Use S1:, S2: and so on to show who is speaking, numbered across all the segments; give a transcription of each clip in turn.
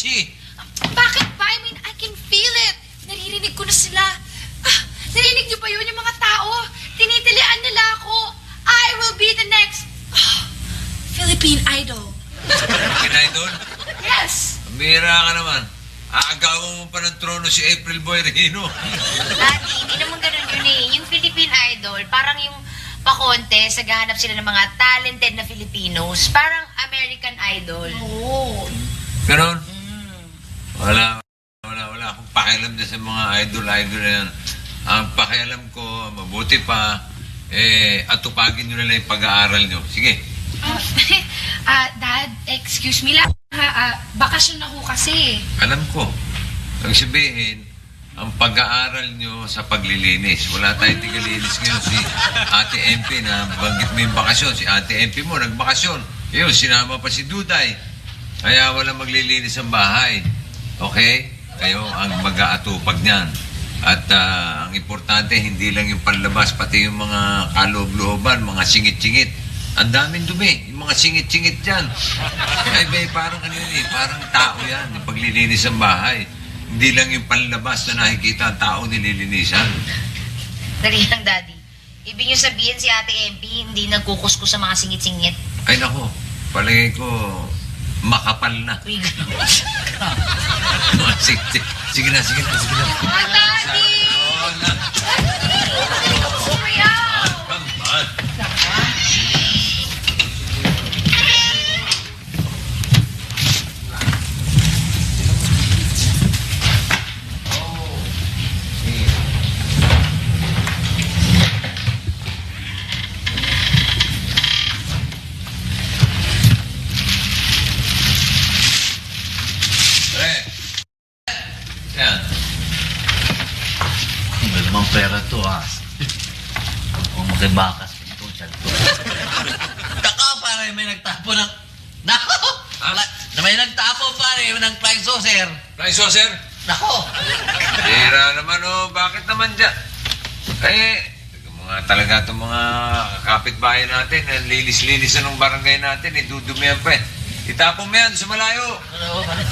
S1: jealousy.
S2: Bakit ba? I mean, I can feel it. Naririnig ko na sila. Narinig niyo ba yun, yung mga tao? Tinitilian nila ako. I will be the next Philippine Idol.
S1: Kinaidol?
S2: Yes!
S1: Bira ka naman. Aagawan mo pa ng trono si April Boy Regino.
S3: Daddy, hindi naman ganun yun eh. Yung Philippine Idol, parang yung pa-contest, naghahanap sila ng mga talented na Filipinos. Parang American Idol.
S2: Oo.
S1: Ganon? Wala akong pakialam na sa mga idol na yan. Ang pakialam ko, mabuti pa, atupagin nyo na lang yung pag-aaral nyo. Sige.
S2: Dad, excuse me lang. Bakasyon ako kasi.
S1: Alam ko. Ang sabihin, ang pag-aaral nyo sa paglilinis. Wala tayong tigalinis ngayon. Si Ate MP na banggit mo yung bakasyon. Si Ate MP mo nagbakasyon. Yun, sinama pa si Duday. Kaya walang maglilinis ang bahay. Okay? Kayo ang mag-aatupag niyan. At ang importante, hindi lang yung panlabas, pati yung mga kaloob-looban, mga singit-singit. Ang daming dumi, yung mga singit-singit dyan. Ay, parang ano yun eh, parang tao yan, yung paglilinis ng bahay. Hindi lang yung panlabas na nakikita ang tao nililinisan.
S3: Dali lang, Daddy. Ibig niyo sabihin si Ate MP hindi nagkukuskus sa mga singit-singit.
S1: Ay nako, palagay ko, makapal na.
S3: Uy, ganun.
S1: Sige na.
S2: Daddy!
S1: Oo na.
S2: Kuya!
S1: Come on. Yan.
S4: May namang pera to, ha? Kung makibakas ito, tiyan to. Taka, pare, may nagtapo ng... Nako! May nagtapo, pare, ng flying saucer.
S1: Flying saucer?
S4: Nako!
S1: Tira naman bakit naman dyan? Talaga itong mga kapitbahay natin, ang linis-linis na ng barangay natin, dudumihan pa eh. Itapon mo yan sa malayo.
S4: Ano, pare?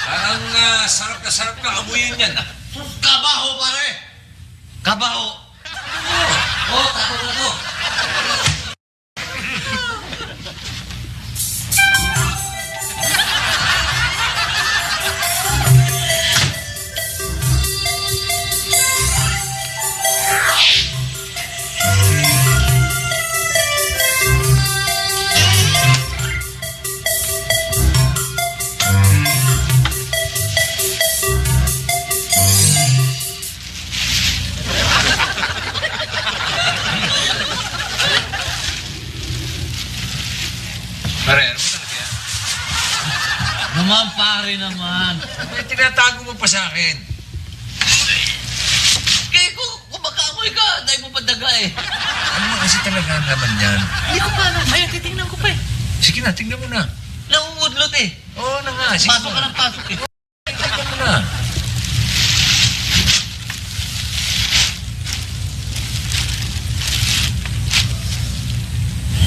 S1: Parang sarap na sarap ka amuyin yan.
S4: Kabaho, pare! Kabaho! Oo, tapo na to.
S1: Pare, ano mo talaga yan?
S4: Naman, pare naman.
S1: May tinatago mo pa sa akin.
S4: Kaya kung makaamoy ka, dahil mo pa daga eh.
S1: Ano mo kasi talaga ang laman yan?
S4: Hindi ko pa alam. Ay, titingnan ko pa eh.
S1: Sige na, tingnan mo na.
S4: Nauudlot eh.
S1: Oo na nga, sige
S4: Pasok ka ng pasok eh.
S1: Tingnan mo na.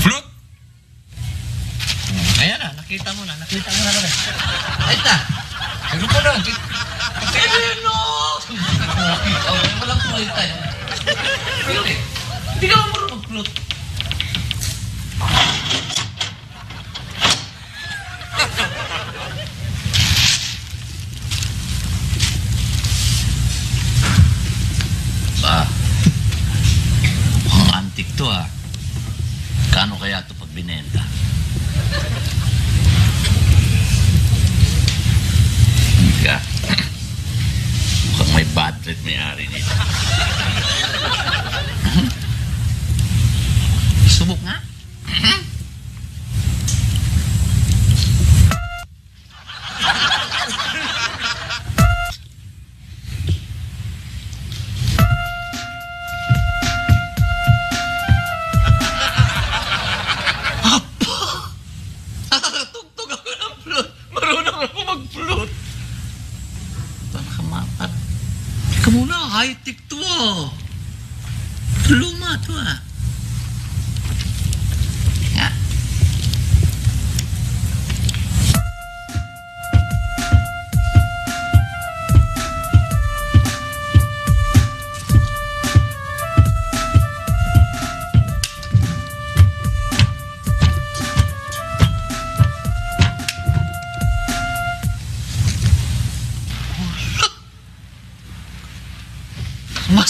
S1: Flute?
S4: Ayan na, nakita mo na kami. Ayun na.
S1: Tingnan mo na.
S4: Ayun no! Okay, walang kulit tayo. Hindi ka marunong mag-flute. Ba, mukhang antik to ah. Kano kaya to pag binenta? Ka. Mukhang may bad trip may-ari nito. Subok nga.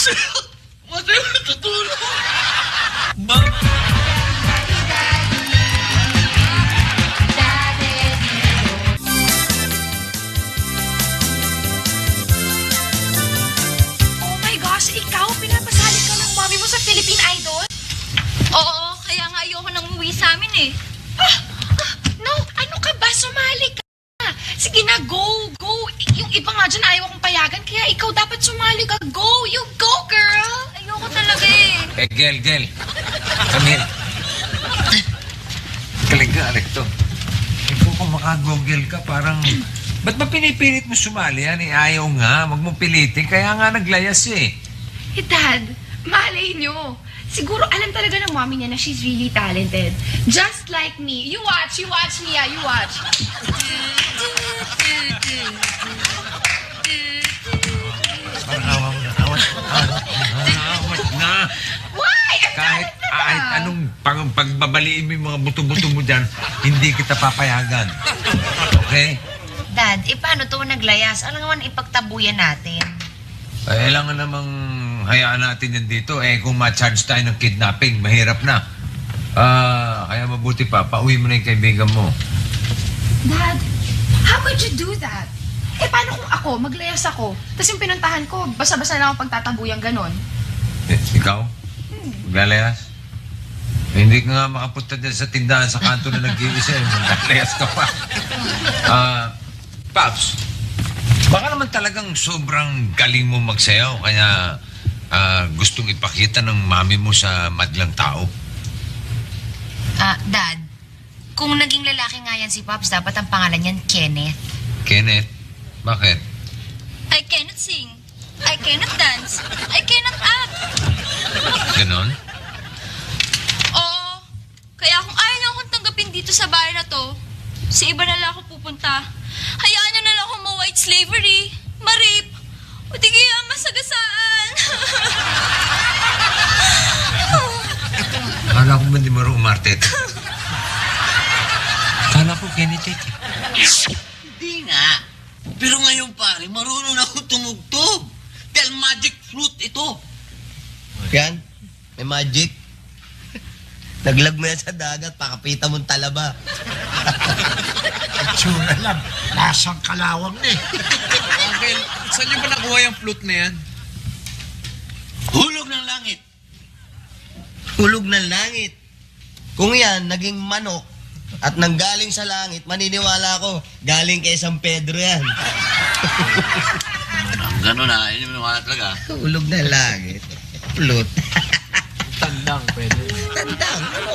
S4: Masayo natutulog. Mama.
S2: Oh my gosh, ikaw, pinapasali ka ng mommy mo sa Philippine Idol?
S5: Oo, kaya nga ayoko nang umuwi sa amin eh.
S2: No, ano ka ba? Sumali ka. Sige na, go, go. Yung iba nga dyan ayaw akong payagan, kaya ikaw dapat sumali ka. Go, you go, girl.
S5: Ayoko talaga eh.
S1: Gel. Come here. Galing to. Ikaw kung makagogel ka, parang... Ba't ba pinipilit mo sumali yan? Ayaw nga, wag mong pilitin. Kaya nga naglayas eh.
S2: Eh, Dad, malay nyo. Siguro alam talaga ng mommy niya na she's really talented. Just like me. You watch, Mia, you watch.
S1: Parang awat na.
S2: Why?
S1: Kahit anong pagbabaliin mo yung mga buto-buto mo dyan, hindi kita papayagan. Okay?
S3: Dad, paano to naglayas? Alam naman ipagtabuyan natin.
S1: Kailangan namang hayaan natin yan dito. Kung ma-charge tayo ng kidnapping, mahirap na. Kaya mabuti pa, pauwi mo na yung kaibigan mo.
S2: Dad, how could you do that? Paano kung ako, maglayas ako, tapos yung pinuntahan ko, basa-basa lang ako pagtatabuyan ganon?
S1: Ikaw? Maglalayas? Hindi ka nga makapunta dyan sa tindahan sa kanto na nag-iisa. Maglalayas ka pa. Paps, baka naman talagang sobrang galing mo magsayaw, kaya gustong ipakita ng mami mo sa madlang tao.
S3: Dad, kung naging lalaki nga yan si Pops, dapat ang pangalan niyan Kenneth.
S1: Kenneth, bakit?
S5: I cannot sing. I cannot dance. I cannot act.
S1: Ganon?
S5: Oo. Kaya kung ayaw niyo akong tanggapin dito sa bahay na to, sa iba na lang ako pupunta. Hayaan niyo na lang akong ma-white slavery, ma-rape, o di kaya masagasaan.
S1: Akala ko ba di marunong umarte? Akala ko Kenneth eh.
S4: Hindi nga. Pero ngayon pare, marunong ako tumugtog. Dahil magic flute ito.
S6: Yan, may magic. Naglag mo yan sa dagat, pakapita mong talaba.
S7: Tsura lang, lasang kalawang na eh.
S8: Uncle, saan niyo ba nakuha yung flute na yan?
S4: Hulog ng langit.
S6: Hulog ng langit. Kung yan, naging manok at nanggaling sa langit, maniniwala ko, galing kay San Pedro yan.
S4: Gano'n na, hindi mo naman talaga.
S6: Hulog ng langit. Flute.
S8: Tandang, pwede.
S6: Tandang, ano?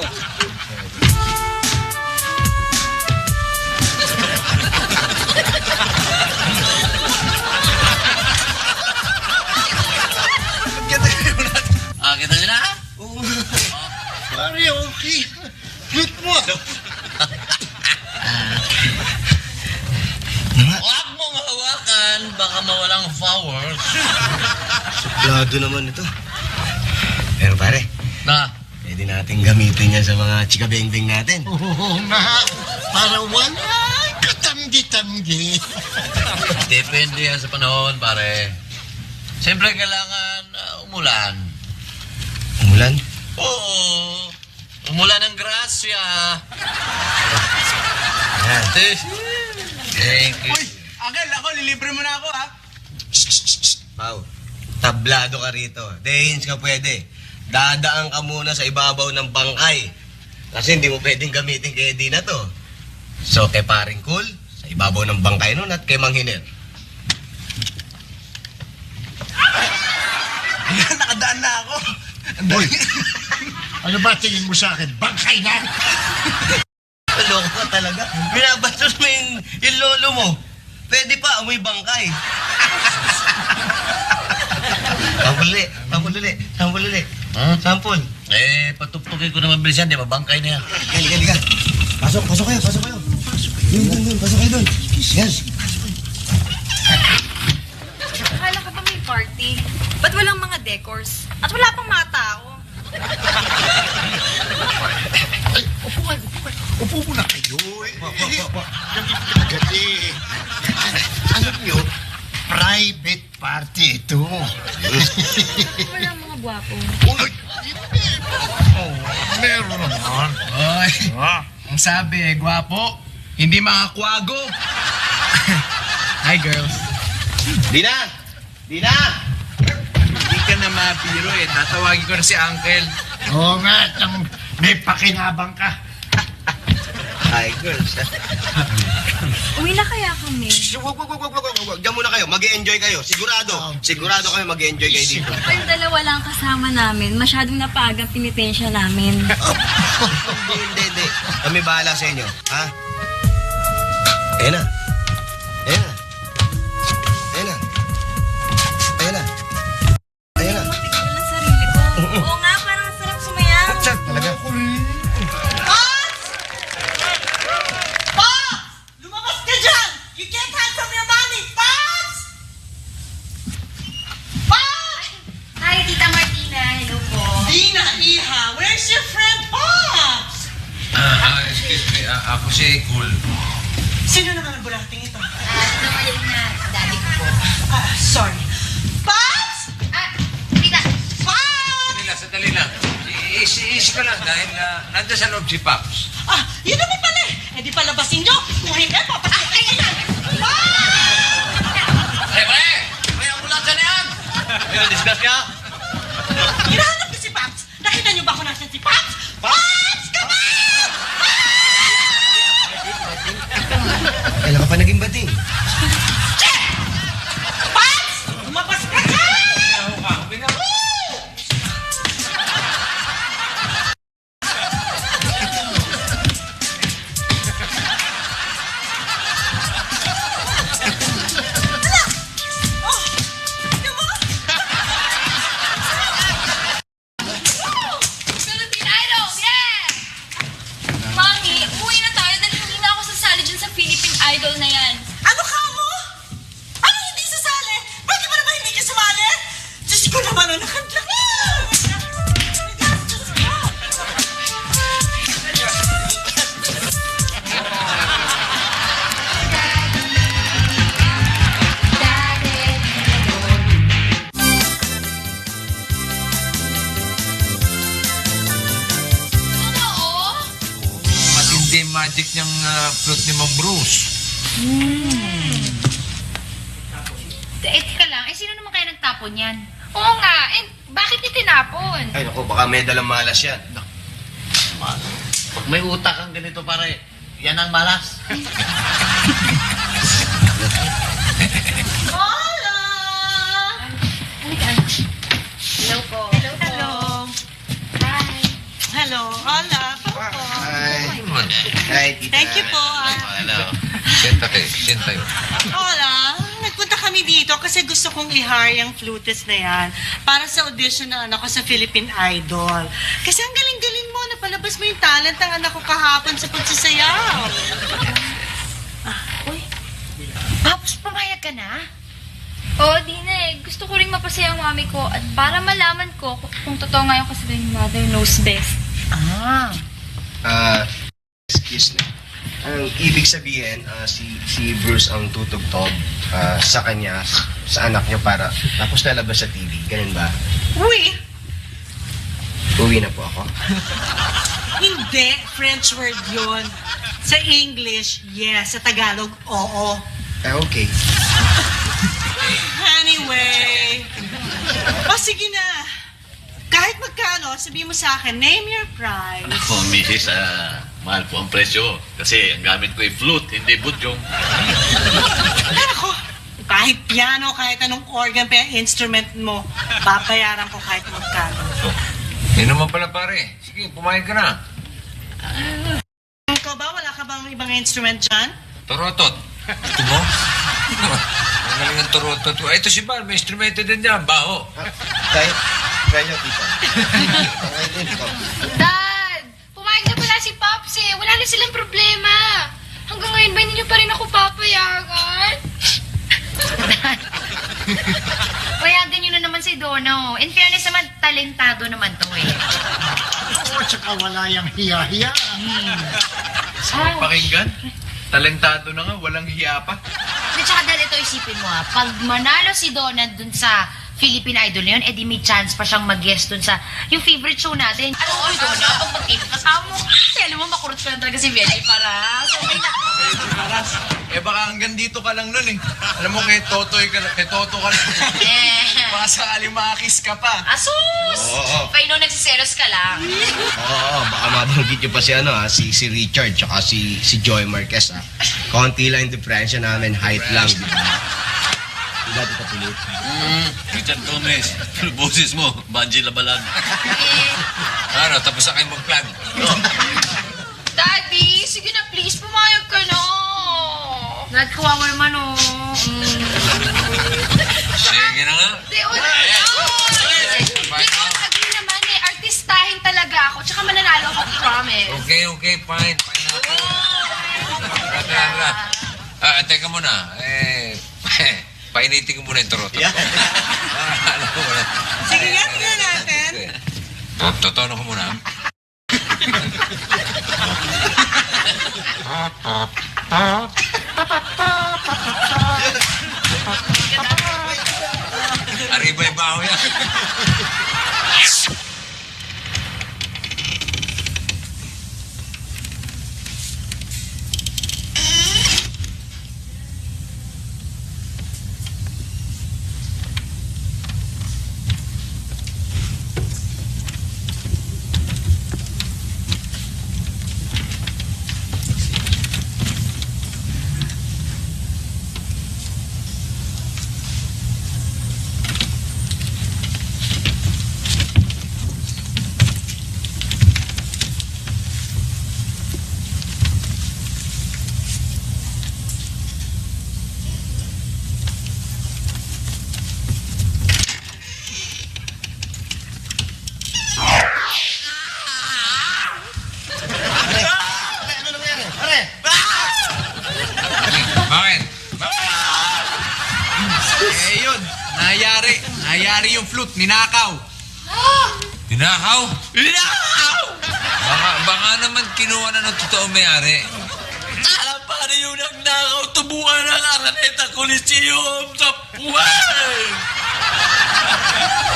S4: Kita nyo na?
S6: Oo.
S7: Pare, okay. Flute mo.
S4: Huwag mong hawakan, baka mawalang flowers.
S6: Suplado naman ito. Pero pare,
S4: Na,
S6: pwede natin gamitin yan sa mga chika-beng-beng natin.
S7: Oo nga. Para wala katamgi-tamgi.
S4: depende yan sa panahon, pare. Siyempre kailangan umulan.
S6: Umulan?
S4: Oo, umulan ng grasya.
S6: Yan.
S4: Thank you.
S8: Uncle, ako, lilibre mo na ako, ha?
S6: Pao, tablado ka rito. Dehins ka pwede. Dadaan ka muna sa ibabaw ng bangkay. Kasi hindi mo pwedeng gamitin kay Eddie na to. So, kay paring Cool, sa ibabaw ng bangkay nun at kay Mang Hiner.
S7: Ayan, nakadaan na ako. Boy, ano ba tingin mo sa akin? Bangkay na!
S6: Loko ka talaga. Binabastos mo yung lolo mo. Pwede pa, amoy bangkay. Sampol uli. Sampol.
S4: Patuptukin ko naman bilis yan, di ba? Bangkay na yan.
S6: Gali ka. Pasok kayo. Yun, pasok kayo dun. Yan.
S5: Akala ko ba may party? Ba't walang mga decors? At wala pang mga tao?
S7: Ay, upo muna kayo. Agad eh. Alam nyo, private party ito.
S5: gwapo.
S7: Uy! Oh, meron naman.
S8: Oy,
S7: Ah,
S8: ang sabi gwapo, hindi makakwago. Hi, girls.
S6: Dina! Dina!
S8: Hindi ka na mabiro eh. Tatawagin ko na si Uncle.
S7: oo nga, may pakinabang ka.
S6: Hi, girls.
S5: Uwi na kaya kami?
S6: Shh, wag. Diyan muna kayo. Mag-enjoy kayo. Sigurado kayo mag-enjoy kayo dito.
S5: Ang dalawa lang kasama namin. Masyadong napagang pinitensya namin.
S6: Hindi. Kami bahala sa inyo. Ha? Ayan na.
S5: Matigil ang sarili ko. Oo nga, parang sarap sumayaw.
S6: Talaga?
S9: Lumabas ka dyan! You can't hide from your mommy! Pops! Pops!
S3: Hi, Tita Martina. Hello po.
S9: Dina, Iha, where's your friend Pops?
S1: Excuse me, ako si Cool.
S9: Sino naman ang bulating ito?
S3: Tita Martina, daddy ko po.
S9: Sorry. Pops!
S3: Tita.
S9: Pops!
S1: Sandali lang. Easy ka lang dahil nandiyan sa loob si Pops.
S9: Yun naman pala eh. Eh di palabasin nyo. Kung hindi, papatay ka na.
S4: Pre! May ambulansya na yan! May na-discuss ka?
S9: Hinahanap ko si Pops. Nakita nyo ba kung nasan si Pops? Pops! Come on!
S6: Kailan ka pa naging bading?
S9: Pops! Lumabas ka dyan!
S5: Philippine Idol! Yeah! Mami, umuwi na tayo dahil hindi na ako sasali dyan sa Philippine Idol na yan.
S9: Ano ka mo? Ano hindi sasali? Pwede mo naman hindi ka sumali? Diyos ko naman ang nakadla ka! Diyos ko!
S5: Oo?
S1: Matindi magic niyang flute ni Mang Bruce.
S3: Teka lang. Sino naman kaya nagtapon yan?
S2: Oo nga, bakit niya tinapon?
S6: Ay, naku, baka may dalang malas yan.
S4: Pag may utak kang ganito, pare, yan ang malas.
S9: Hola!
S3: Hello po.
S9: Hello.
S3: Hi.
S9: Hello. Hola. Papa.
S6: Hi, tita.
S9: Thank you po.
S4: Hello.
S1: Senta yun.
S9: Hola. Nagpunta kami dito kasi gusto kong i-hire yung flutist na yan para sa audition ng anak ko sa Philippine Idol. Kasi ang galing-galing mo, napalabas mo yung talent ng anak ko kahapon sa pagsasayaw.
S3: Pops, pumayag ka na?
S5: Oo, Dina eh. Gusto ko rin mapasaya ang mami ko at para malaman ko kung totoo nga yung kasabihan ni Mother knows best.
S6: Excuse me. Ang ibig sabihin, si Bruce ang tutugtog sa kanya, sa anak niyo para tapos lalabas sa TV. Ganun ba?
S9: Uy!
S6: Uwi na po ako.
S9: Hindi. French word yun. Sa English, yes. Sa Tagalog, oo.
S6: Okay.
S9: Anyway. Sige na. Kahit magkano, sabihin mo sa akin, name your price.
S4: Ako, misis, mahal po ang presyo. Kasi ang gamit ko ay flute, hindi budyong.
S9: Ako, kahit piano, kahit anong organ pa yung instrument mo, babayaran ko kahit magkano.
S1: Yun naman pala pare. Sige, pumayag ka na.
S9: Ikaw ba? Wala ka bang ibang instrument dyan?
S1: Torotot. Gusto mo? Ang galing ang torotot. Ito si Bar, may instrumento din dyan. Baho.
S6: Try nyo, tita.
S2: Dad, pumayag na pala si Pops eh. Wala na silang problema. Hanggang ngayon ba hindi niyo pa rin ako papayagan?
S3: Payagan nyo na naman si Dono. In fairness naman, talentado naman to eh.
S7: Oo, tsaka wala yung hiya-hiya.
S8: Pakinggan. Talentado na nga, walang hiya pa.
S3: At saka dahil ito isipin mo pag manalo si Donna dun sa Philippine Idol na yun, edi may chance pa siyang mag-guest dun sa yung favorite show natin. Alam mo, doon na, pag mag-date kasama mo, kasi alam mo, makurot ko lang talaga si Benji para. So, okay na.
S8: Paras, baka hanggang dito ka lang nun eh. Alam mo, kay Toto ka lang. Baka sakaling makakiss ka pa.
S3: Asus!
S6: Oo.
S3: Paino, nagsiselos ka lang.
S6: Oo, baka mabanggit niyo pa si Richard, tsaka si Joy Marquez, ha. Konti lang yung diferensya namin, height lang, di ba? Diba, Tita Pilit?
S1: Richard Gomez, boses mo, Banji Labalag. Ano, tapos na kayo mag-plan.
S2: Daddy, sige na please, pumayag ka na.
S3: Dad, kawawa naman, oh.
S1: Sige na nga.
S2: Leon, Leon, agree naman eh. Artistahin talaga ako. Tsaka mananalo ako, promise.
S1: Okay, fine na. Teka muna. Painitin ko muna yung turot. Alam ko muna.
S9: Sige nga, tingnan natin.
S1: Totono ko muna. Arriba yung baho yan. Bakit?
S8: Yun. Nayari yung flute, ninakaw.
S1: Dinakaw? Baka naman kinuha na ng totoong may-ari.
S4: Alam pa rin yung nagnakaw tubuan ng Araneta Coliseum sa buhay!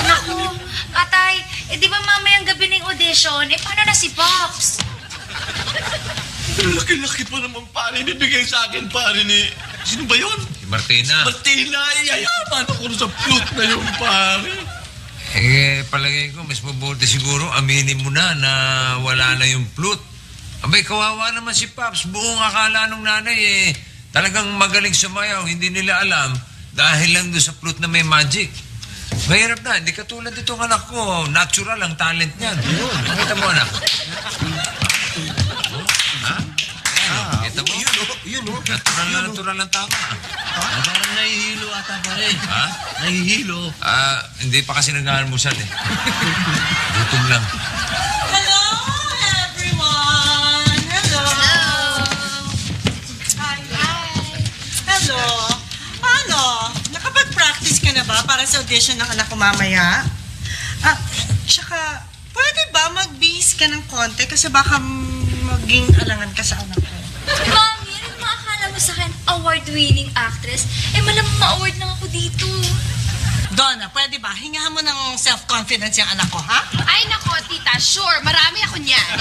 S3: Naku, Atay, di ba mamayang gabi ng audition? Paano na si Pops?
S4: Laki-laki pa naman pare bibigay sa akin pare ni... Sino ba yun?
S1: Si Martina.
S4: Martina, yayaman ako sa flute na yung pare.
S1: Palagay ko, mas mabuti siguro, aminin mo na wala na yung flute. Abay, kawawa naman si Pops. Buong akala nung nanay talagang magaling sumayaw. Hindi nila alam dahil lang doon sa flute na may magic. Mahirap na. Hindi katulad itong anak ko. Natural ang talent niyan. Pakita mo, anak. Ha? Kita mo? Yun. Natural ang tama.
S4: Parang nahihilo ata pare.
S1: Ha?
S4: Nahihilo.
S1: Hindi pa kasi nag-aalmusal eh. Gutom lang.
S9: Hello, everyone! Hello! Hello! Ano? Nakapag-practice ka na ba para sa audition ng anak ko mamaya? Tsaka, pwede ba mag-bihis ka ng konti kasi baka maging alangan ka sa anak ko?
S5: Mami, ano maakala mo sa akin? Award-winning actress? Malamang ma-award lang ako dito.
S9: Donna, pwede ba? Hingahan mo ng self-confidence yung anak ko, ha?
S2: Ay nako, tita, sure. Marami ako niyan.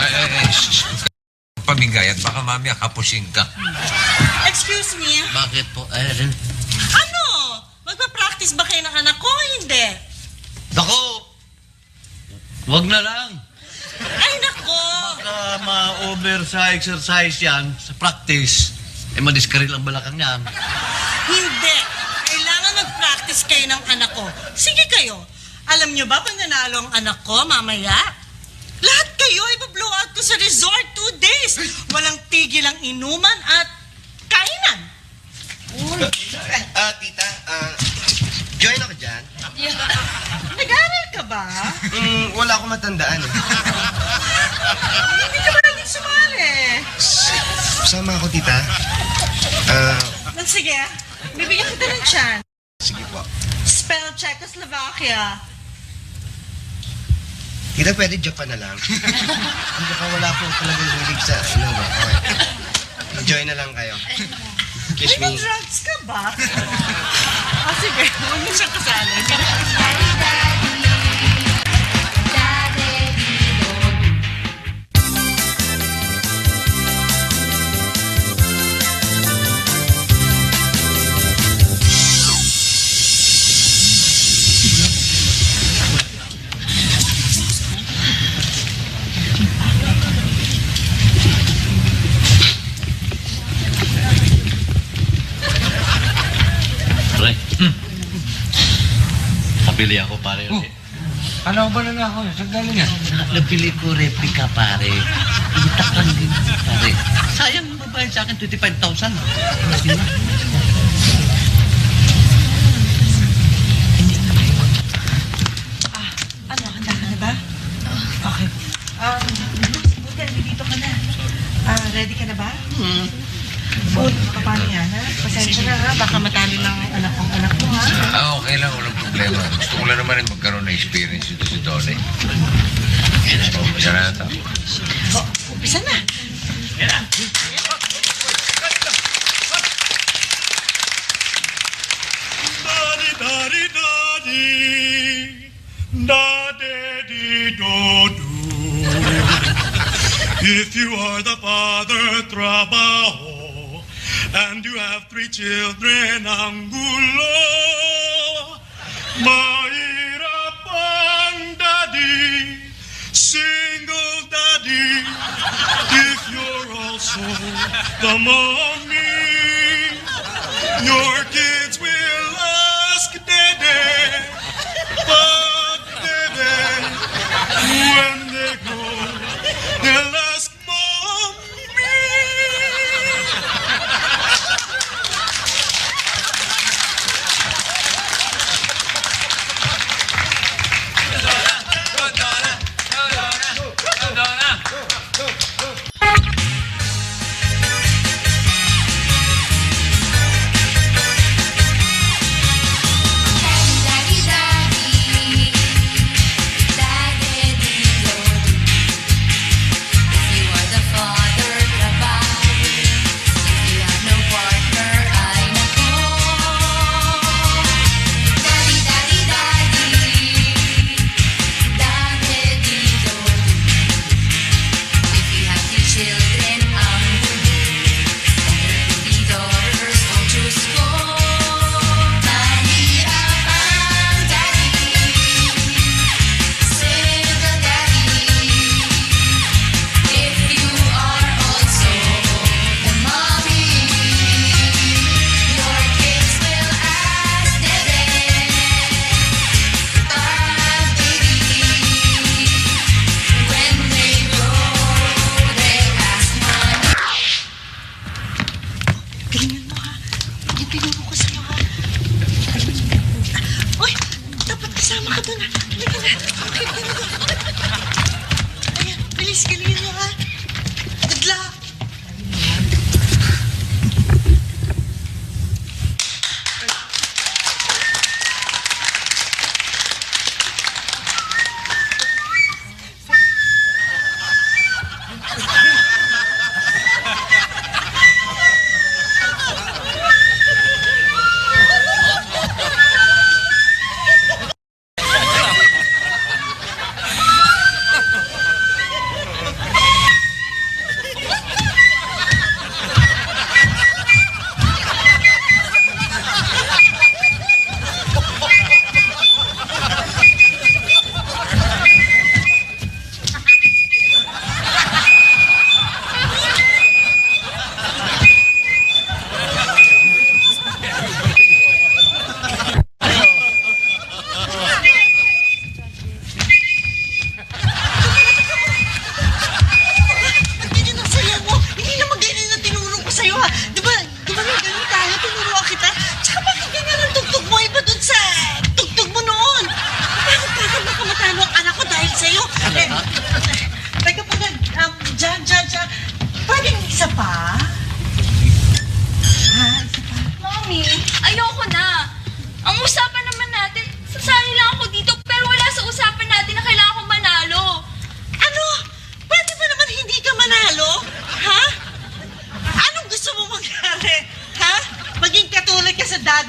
S1: Pamigay at baka mamaya kapusing ka.
S9: Excuse me?
S4: Bakit po? Erin?
S9: Ano? Magpa-practice ba kayo ng anak ko? Hindi.
S4: Nako! Wag na lang.
S9: Ay, nako!
S4: Baka ma-over sa exercise yan, sa practice. Madiskaril ang balakang yan.
S9: Hindi. Kailangan mag-practice kayo ng anak ko. Sige kayo. Alam nyo ba kung nanalo ang anak ko mamaya? Lahat kayo ibablow out ko sa resort 2 days. Walang tigil ang inuman at kainan.
S6: Tita, join ako dyan.
S9: Nag-aaral ka ba?
S6: Wala akong matandaan eh.
S9: Hindi ka ba naging sumali?
S6: Sama ako, tita.
S9: Sige, bibigyan kita ng chance.
S6: Sige po.
S9: Spell Czechoslovakia.
S6: Tita, pwede Japan na lang. Baka wala po talagang hilig sa, okay. Enjoy na lang kayo. Kiss
S9: May
S6: me.
S9: drugs ka ba? Ah, sige, huwag mo siyang kasali.
S4: Pre. Nabili ako pare.
S7: Ano ba na ako? Saan galing yan?
S4: Nabili ko replica pare. Itak lang din pare. Sayang babayad sa akin 25,000.
S9: Ano, handa ka na ba? Okay. Buti, dito ka na. Ready ka na ba? Food, paano yan, ha? Pasensya na, ha? Baka matalo ng anak mo, ha?
S1: Okay lang, walang problema. Gusto ko lang naman rin magkaroon ng experience ito si Donnie. Umpisa na ito.
S9: Umpisa na.
S7: Daddy, daddy, daddy, daddy, do. If you are the father, trabajo, and you have 3 children, angulo, mahirap ang daddy, single daddy, if you're also the mommy, your kids will ask Dede, but Dede, when they grow, they'll ask Mommy.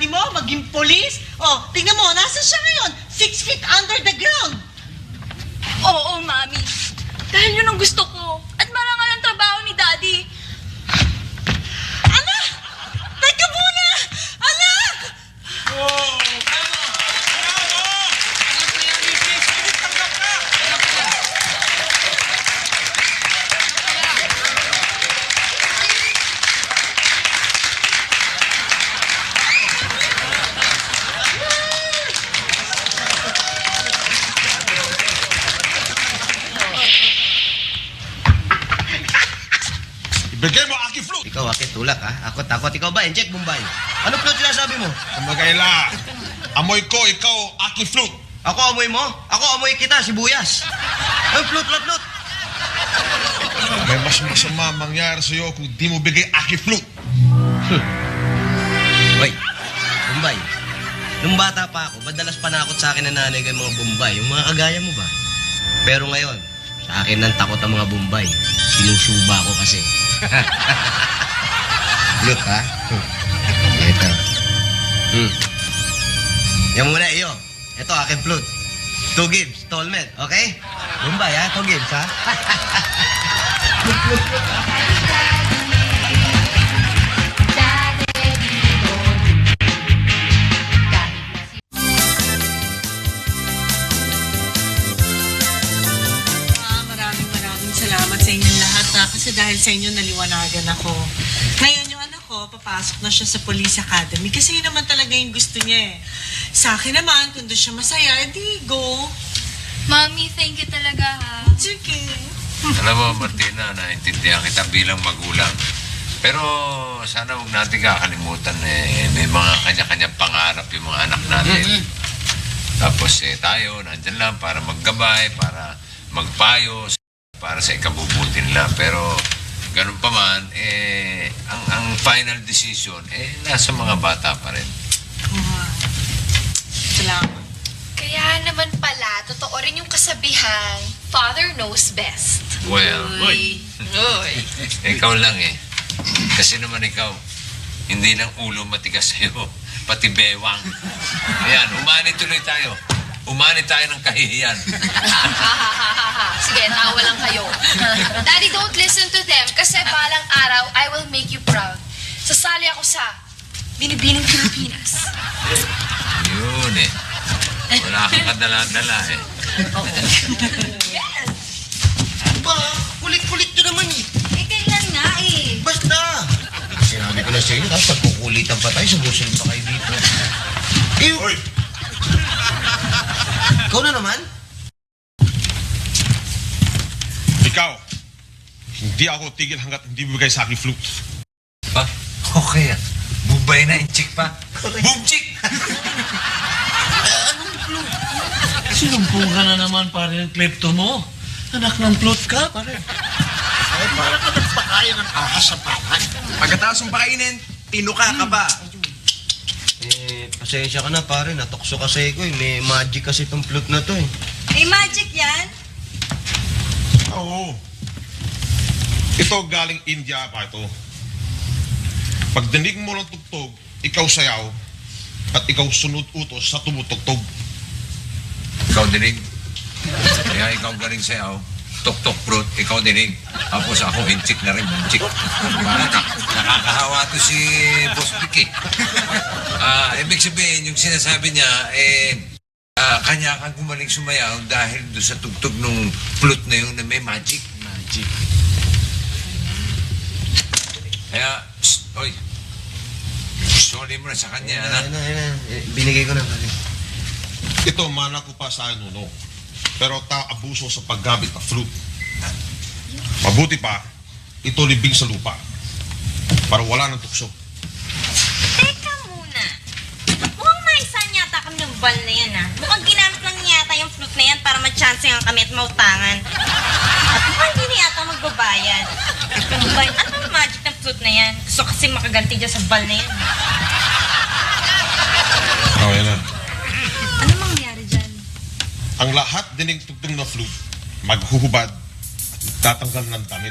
S9: daddy mo, maging police. Oh, tingnan mo, nasa siya ngayon? 6 feet under the ground.
S5: Oo, Mami. Dahil yun ang gusto ko. At marangal ang trabaho ni Daddy.
S9: Anak! Teka muna! Anak!
S7: Ibigay mo aking flute!
S6: Ikaw, Aki, tulak ha? Ako takot. Ikaw ba, Enchek, Bombay? Ano flute sinasabi mo?
S7: Kumagayla, amoy ko, ikaw, aking flute!
S6: Ako amoy mo? Ako amoy kita, sibuyas. Ay, flute.
S7: May mas masama mangyari sa'yo kung di mo bigay aking flute.
S6: Hoy, Bombay. Nung bata pa ako, madalas panakot sa akin ng nanay ko yung mga Bombay. Yung mga kagaya mo ba? Pero ngayon, sa akin nang takot ang mga Bombay. Sinusuba ko kasi. Flute, ha? Ito. Yan muna, iyo. Ito, aking flute. 2 gigs, installment, okay? Bombay, ha? 2 gigs, ha?
S9: Maraming salamat sa inyong lahat kasi dahil sa inyo naliwanagan ako. Ngayon yung anak ko, papasok na siya sa Police Academy kasi yun naman talaga yung gusto niya eh. Sa akin naman, kung doon siya masaya, edi go.
S5: Mami, thank you talaga, ha?
S9: Sige.
S1: Alam mo, Martina, naintindihan kita bilang magulang. Pero sana huwag natin kakalimutan may mga kanya-kanyang pangarap yung mga anak natin. Tapos tayo, nandyan lang para maggabay, para magpayo, para sa ikabubuti nila. Pero ganun pa man, ang final decision, nasa mga bata pa rin.
S9: Salamat.
S2: Kaya naman pala, totoo rin yung kasabihan, father knows best.
S1: Well, ikaw lang eh. Kasi naman ikaw, hindi lang ulo matigas sa'yo, pati bewang. Ayan, umani tuloy tayo. Umani tayo ng kahihiyan.
S2: Sige, tawa lang kayo. Daddy, don't listen to them kasi balang araw, I will make you proud. Sasali ako sa Binibining Pilipinas.
S1: Yun eh. Wala kang kadala-dala eh.
S6: Ba, kulit-kulit nyo naman eh.
S5: Kailan nga eh?
S6: Basta! Sinabi ko na sa inyo, tapos pagkukulitan pa tayo, sumusunod pa kayo dito.
S7: Hoy!
S6: Ikaw na naman?
S7: Ikaw, hindi ako tigil hanggat hindi bibigay sa aking flute.
S1: Pa? Okay ah. Bubay na, inchik pa. Bumchik!
S4: Sinumpong ka na naman pare ng klepto mo. Anak ng flute ka, pare.
S8: Ay, para ka nagpakain ng ahas sa pakan. Pagkatapos mong pakainin, tinuka ka ba?
S6: Pasensya ka na pare, natokso kasi ko eh. May magic kasi itong flute na to eh.
S5: May magic yan?
S7: Oo. Ito galing India pa ito. Pag dinig mo ng tugtog, ikaw sayaw, at ikaw sunod utos sa tumutugtog.
S1: Ikaw dinig. Kaya ikaw galing sa'yo. Tok-tok fruit, ikaw dinig. Tapos ako, inchik na rin, inchik. Nakakahawa to si Boss Vic eh. Ibig sabihin, yung sinasabi niya, kanya kang gumaling sumayaw dahil doon sa tugtog nung flute na yun na may magic. Magic. Kaya, oy, sorry mo na sa kanya, anak.
S6: Binigay ko na pare.
S7: Ito, mana ko pa sa nuno. Pero abuso sa paggamit ng flute. Mabuti pa, ito libing sa lupa. Para wala ng tukso.
S10: Teka muna. Mukhang naisan yata kami ng bal na yan, ha? Mukhang ginamit lang yata yung flute na yan para ma-chance ang kami at mautangan. At mukhang hindi na yata magbabayad. Ano ang magic ng flute na yan? Gusto kasi makaganti dyan sa bal na yan.
S7: Oh, yan na.
S5: Ano mangyari dyan?
S7: Ang lahat dinig tugtog na flute, maghuhubad at tatanggal ng damit.